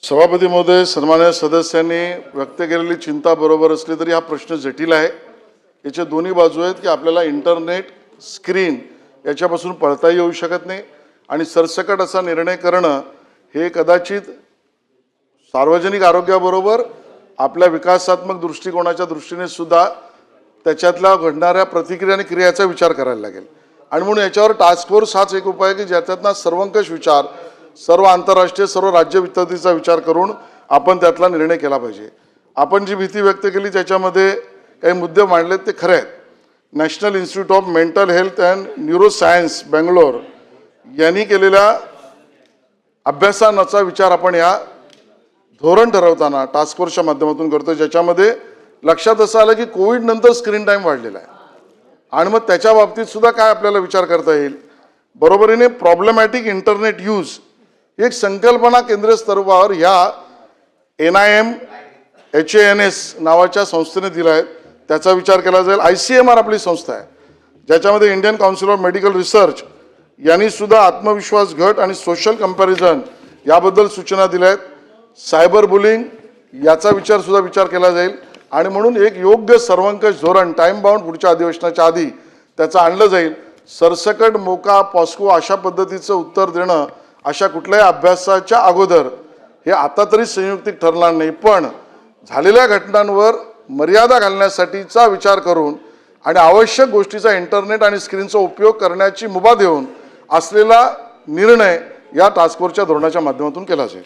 सभापती महोदय, सन्मान्य सदस्यांनी व्यक्त केलेली चिंता बरोबर असली तरी हा प्रश्न जटिल आहे। याचे दोन्ही बाजू आहेत की आपल्याला इंटरनेट स्क्रीन याच्यापासून पळता येऊ शकत नाही आणि सरसकट असा निर्णय करणं हे कदाचित सार्वजनिक आरोग्याबरोबर आपल्या विकासात्मक दृष्टिकोनाच्या दृष्टीने सुद्धा त्याच्यातल्या घडणाऱ्या प्रतिक्रिया आणि क्रियाचा विचार करायला लागेल। आणि म्हणून याच्यावर टास्क फोर्स हाच एक उपाय की ज्याच्यातनं सर्वंकष विचार, सर्व आंतरराष्ट्रीय सर्व राज्य वित्ततेचा विचार करून आपण त्यातला निर्णय केला पाहिजे। आपण जी भीती व्यक्त केली त्याच्यामध्ये काही मुद्दे मांडलेत ते खरे आहेत। National institute of mental health and neuroscience Bangalore यांनी केलेल्या अभ्यासाचा विचार आपण या धोरण ठरवताना टास्क फोर्सच्या माध्यमातून करतो, ज्याच्यामध्ये लक्षात असं आलं की कोविड नंतर स्क्रीन टाइम वाढलेला आहे आणि मग त्याच्या बाबतीत सुद्धा काय आपल्याला विचार करता येईल। बरोबरीने प्रॉब्लेमॅटिक इंटरनेट यूज एक संकल्पना केंद्रीय स्तरावर ह्या NIMHANS नावाच्या संस्थेने दिला आहे, त्याचा विचार केला जाईल। ICMR आपली संस्था आहे ज्याच्यामध्ये Indian council of medical research यांनी सुद्धा आत्मविश्वास घट आणि सोशल कंपॅरिझन याबद्दल सूचना दिल्या आहेत। सायबर बुलिंग याचा विचार केला जाईल आणि म्हणून एक योग्य सर्वंकष धोरण टाइम बाउंड पुढच्या अधिवेशनाच्या आधी त्याचं आणलं जाईल। सरसकट मोका पॉस्को अशा पद्धतीचं उत्तर देणं अशा कुठल्याही अभ्यासाच्या अगोदर हे आता तरी संयुक्तिक ठरणार नाही, पण झालेल्या घटनांवर मर्यादा घालण्यासाठीचा विचार करून आणि आवश्यक गोष्टीचा इंटरनेट आणि स्क्रीनचा उपयोग करण्याची मुभा देऊन असलेला निर्णय या टास्क फोर्सच्या धोरणाच्या माध्यमातून केला जाईल।